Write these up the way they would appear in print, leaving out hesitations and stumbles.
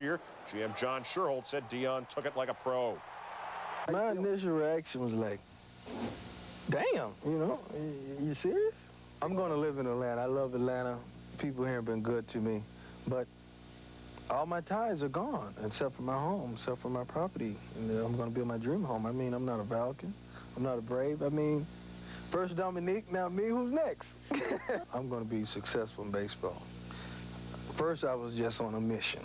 Here, GM John Sherholt said Deion took it like a pro. My initial reaction was like, damn, you serious? I'm going to live in Atlanta. I love Atlanta. People here have been good to me. But all my ties are gone, except for my home, except for my property. And I'm going to build my dream home. I mean, I'm not a Falcon. I'm not a Brave. I mean, first Dominique, now me, who's next? I'm going to be successful in baseball. First, I was just on a mission.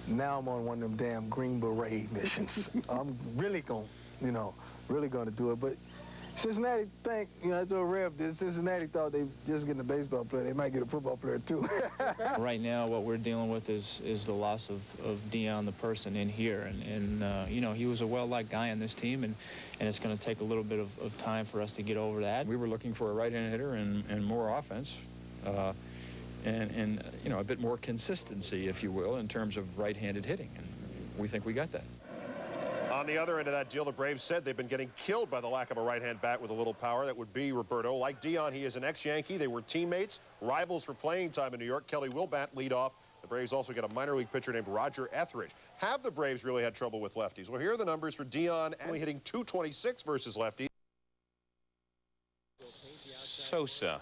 Now I'm on one of them damn Green Beret missions. I'm really going to do it. But Cincinnati I told Rev this, Cincinnati thought they just getting a baseball player. They might get a football player, too. Right now, what we're dealing with is the loss of Deion, the person, in here. And he was a well-liked guy on this team, and it's going to take a little bit of time for us to get over that. We were looking for a right-handed hitter and more offense. And a bit more consistency, if you will, in terms of right-handed hitting. And we think we got that. On the other end of that deal, the Braves said they've been getting killed by the lack of a right-hand bat with a little power. That would be Roberto. Like Deion, he is an ex-Yankee. They were teammates, rivals for playing time in New York. Kelly Wilbat lead off. The Braves also get a minor league pitcher named Roger Etheridge. Have the Braves really had trouble with lefties? Well, here are the numbers for Deion, only hitting .226 versus lefties. Sosa.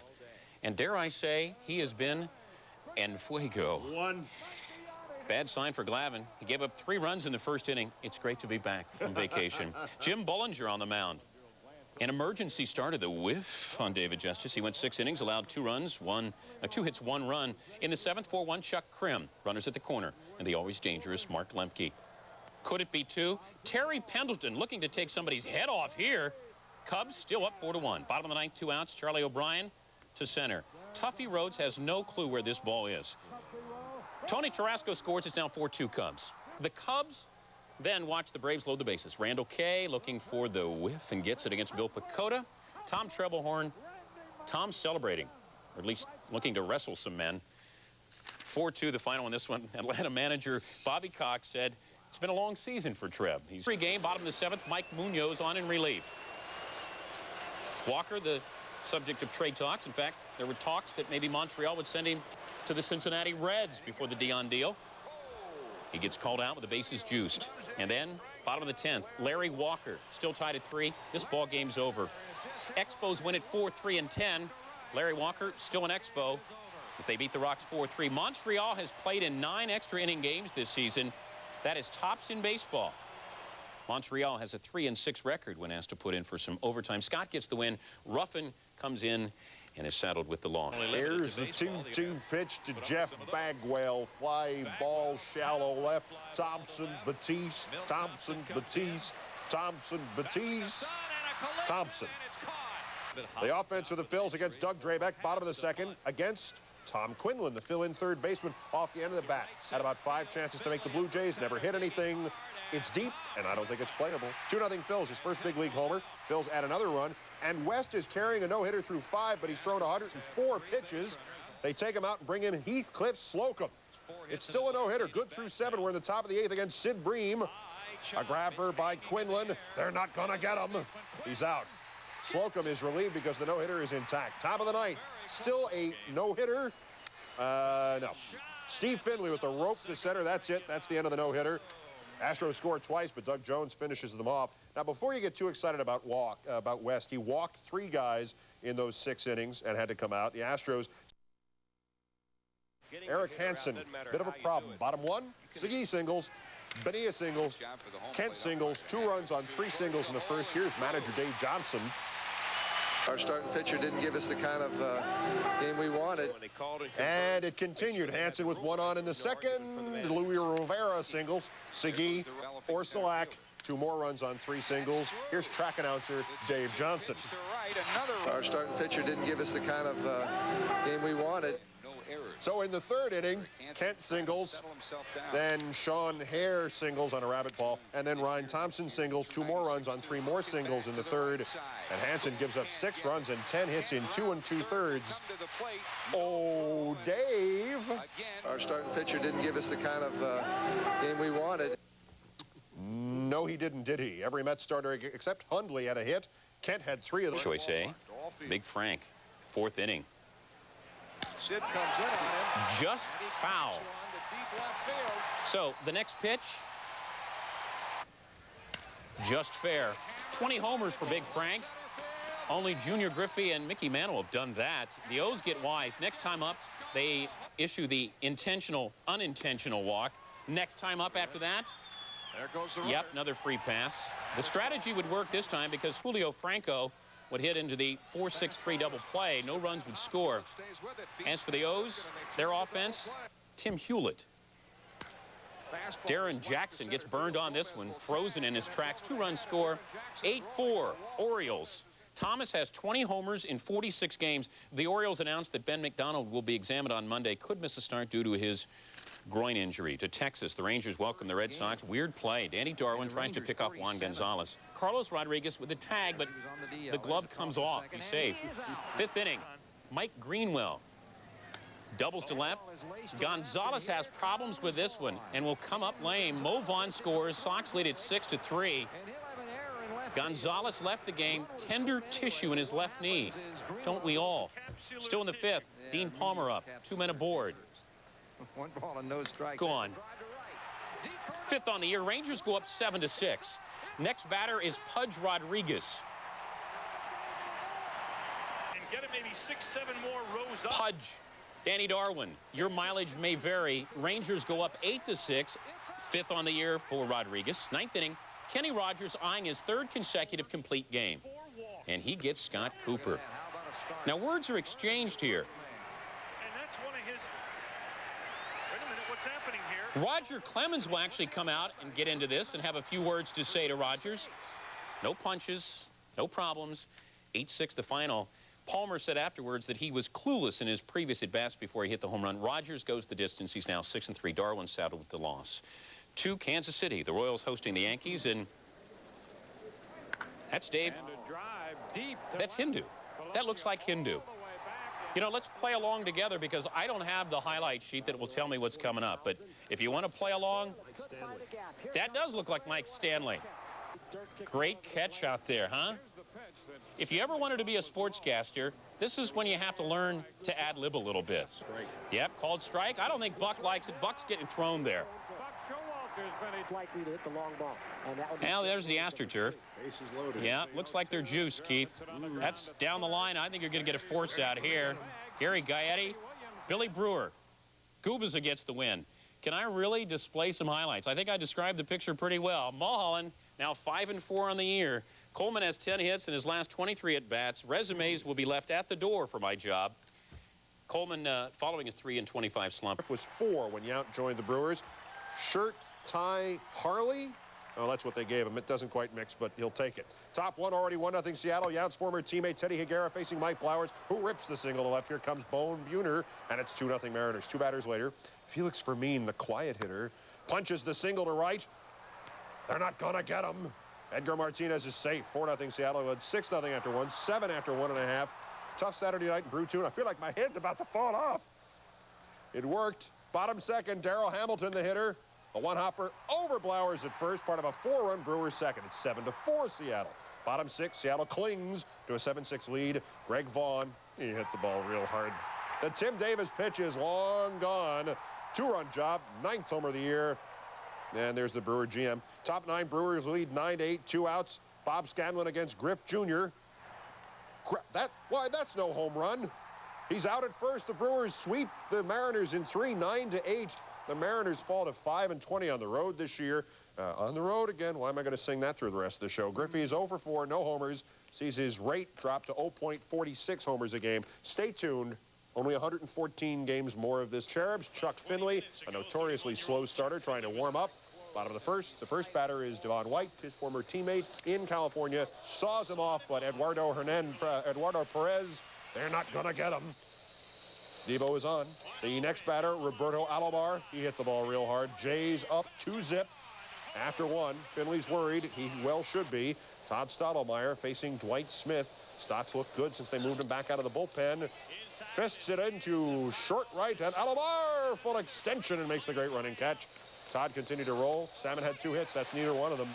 And dare I say, he has been en fuego. Bad sign for Glavine. He gave up 3 runs in the first inning. It's great to be back from vacation. Jim Bollinger on the mound. An emergency start of the whiff on David Justice. He went 6 innings, allowed 2 runs, 2 hits, 1 run. In the 7th, 4-1, Chuck Krim. Runners at the corner. And the always dangerous Mark Lemke. Could it be 2? Terry Pendleton looking to take somebody's head off here. Cubs still up 4-1. Bottom of the 9th, 2 outs. Charlie O'Brien to center. Tuffy Rhodes has no clue where this ball is. Tony Tarasco scores. It's now 4-2 Cubs. The Cubs then watch the Braves load the bases. Randall Kay looking for the whiff and gets it against Bill Pecota. Tom Trebelhorn. Tom celebrating, or at least looking to wrestle some men. 4-2 the final in this one. Atlanta manager Bobby Cox said it's been a long season for Treb. He's pre-game, bottom of the 7th. Mike Munoz on in relief. Walker, the subject of trade talks. In fact, there were talks that maybe Montreal would send him to the Cincinnati Reds before the Deion deal. He gets called out with the bases juiced. And then, bottom of the 10th, Larry Walker, still tied at 3. This ball game's over. Expos win at 4-3 and 10. Larry Walker still an Expo as they beat the Rocks 4-3. Montreal has played in 9 extra inning games this season. That is tops in baseball. Montreal has a 3-6 record when asked to put in for some overtime. Scott gets the win. Ruffin comes in and is saddled with the long. Here's the 2-2 pitch to Jeff Bagwell. Fly ball, shallow left. Thompson, Batiste, Thompson, Batiste, Thompson, Batiste, Thompson. The offense for the Phils against Doug Drabeck, bottom of the 2nd, against Tom Quinlan, the fill-in third baseman, off the end of the bat. Had about 5 chances to make the Blue Jays, never hit anything. It's deep, and I don't think it's playable. 2-0 Phils, his first big league homer. Phils add another run, and West is carrying a no-hitter through 5, but he's thrown 104 pitches. They take him out and bring in Heathcliff Slocum. It's still a no-hitter, good through 7. We're in the top of the 8th against Sid Bream. A grabber by Quinlan. They're not going to get him. He's out. Slocum is relieved because the no-hitter is intact. Top of the 9th, still a no-hitter. No. Steve Finley with the rope to center. That's it. That's the end of the no-hitter. Astros scored twice, but Doug Jones finishes them off. Now, before you get too excited about West, he walked 3 guys in those 6 innings and had to come out. The Astros, Eric Hansen, bit of a problem. Bottom 1, Segui singles, Bonilla singles, Kent singles, 2 runs on 3 singles in the first. Here's manager Dave Johnson. Our starting pitcher didn't give us the kind of game we wanted. And it continued. Hansen with 1 on in the 2nd. Louis Rivera singles. Segui, Orsolak, 2 more runs on 3 singles. Here's track announcer Dave Johnson. Our starting pitcher didn't give us the kind of game we wanted. So in the 3rd inning, Kent singles, then Sean Hare singles on a rabbit ball, and then Ryan Thompson singles, 2 more runs on 3 more singles in the 3rd. And Hansen gives up 6 runs and 10 hits in 2 2/3. Oh, Dave. Our starting pitcher didn't give us the kind of game we wanted. No, he didn't, did he? Every Mets starter except Hundley had a hit. Kent had 3 of them. Choice A, Big Frank, 4th inning. Sid comes in on him. Just foul. So the next pitch, just fair. 20 homers for Big Frank. Only Junior Griffey and Mickey Mantle have done that. The O's get wise. Next time up, they issue the intentional, unintentional walk. Next time up after that, There goes the yep, another free pass. The strategy would work this time because Julio Franco would hit into the 4-6-3 double play. No runs would score. As for the O's, their offense, Tim Hewlett. Darren Jackson gets burned on this one, frozen in his tracks. 2-run score, 8-4, Orioles. Thomas has 20 homers in 46 games. The Orioles announced that Ben McDonald will be examined on Monday. Could miss a start due to his groin injury. To Texas, the Rangers welcome the Red Sox. Weird play. Danny Darwin tries to pick off Juan Gonzalez. Carlos Rodriguez with the tag, but the glove comes off. He's safe. 5th inning, Mike Greenwell doubles to left. Gonzalez has problems with this one and will come up lame. Mo Vaughn scores. Sox lead at 6-3. Gonzalez left the game, tender tissue in his left knee. Don't we all? Still in the 5th, Dean Palmer up, 2 men aboard. 1 ball and no strike. Go on. 5th on the year. Rangers go up 7-6. Next batter is Pudge Rodriguez. And get it maybe 6-7 more rows up. Pudge, Danny Darwin. Your mileage may vary. Rangers go up 8-6. 5th on the year for Rodriguez. 9th inning. Kenny Rogers eyeing his 3rd consecutive complete game. And he gets Scott Cooper. Now, words are exchanged here. And that's one of his... Wait a minute, what's happening here? Roger Clemens will actually come out and get into this and have a few words to say to Rogers. No punches, no problems. 8-6 the final. Palmer said afterwards that he was clueless in his previous at-bats before he hit the home run. Rogers goes the distance. He's now 6-3. Darwin saddled with the loss. To Kansas City, the Royals hosting the Yankees, and that's Dave. That's Hindu. That looks like Hindu. You know, let's play along together because I don't have the highlight sheet that will tell me what's coming up. But if you want to play along, that does look like Mike Stanley. Great catch out there, huh? If you ever wanted to be a sportscaster, this is when you have to learn to ad-lib a little bit. Yep, called strike. I don't think Buck likes it. Buck's getting thrown there. Likely to hit the long ball. And that would be Now there's the AstroTurf. Bases loaded. Yeah, looks like they're juiced, Keith. That's down the line. I think you're going to get a force out here. Gary Gaetti, Billy Brewer. Gubas gets the win. Can I really display some highlights? I think I described the picture pretty well. Mulholland now 5-4 on the year. Coleman has 10 hits in his last 23 at-bats. Resumes will be left at the door for my job. Coleman, following his 3-25 slump. Was 4 when Yount joined the Brewers. Shirt, tie, Harley. Oh, that's what they gave him. It doesn't quite mix, but he'll take it. Top one already 1-0 Seattle. Yount's former teammate Teddy Higuera facing Mike Blowers, who rips the single to left. Here comes Bone Buhner, and it's 2-0 Mariners. 2 batters later, Felix Fermin, the quiet hitter, punches the single to right. They're not gonna get him. Edgar Martinez is safe. 4-0 Seattle. Led 6-0 after 1, 7 after 1.5. Tough Saturday night in Brew Tune. I feel like my head's about to fall off. It worked. Bottom second, Darrell Hamilton, the hitter. A one-hopper over Blowers at first, part of a 4-run Brewers second. It's 7-4 Seattle. Bottom 6, Seattle clings to a 7-6 lead. Greg Vaughn, he hit the ball real hard. The Tim Davis pitch is long gone. 2-run job, 9th homer of the year. And there's the Brewer GM. Top 9 Brewers lead 9-8, 2 outs. Bob Scanlon against Griff Jr. That's no home run. He's out at first. The Brewers sweep the Mariners in 3, 9-8. The Mariners fall to 5-20 on the road this year. On the road again. Why am I going to sing that through the rest of the show? Griffey is 0 for 4, no homers. Sees his rate drop to 0.46 homers a game. Stay tuned. Only 114 games more of this. Cherubs, Chuck Finley, a notoriously slow starter trying to warm up. Bottom of the first. The first batter is Devon White, his former teammate in California. Saws him off, but Eduardo Perez, they're not going to get him. Devo is on. The next batter, Roberto Alomar. He hit the ball real hard. Jays up 2-0 after 1. Finley's worried. He well should be. Todd Stottlemyre facing Dwight Smith. Stotts looked good since they moved him back out of the bullpen. Fisks it into short right, and Alomar full extension and makes the great running catch. Todd continued to roll. Salmon had 2 hits. That's neither one of them.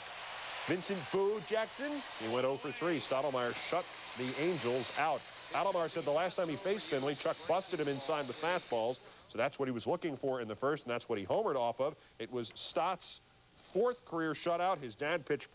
Vincent Boo Jackson, he went 0 for 3. Stottlemyre shut the Angels out. Alomar said the last time he faced Finley, Chuck busted him inside with fastballs, so that's what he was looking for in the first, and that's what he homered off of. It was Stott's 4th career shutout. His dad pitched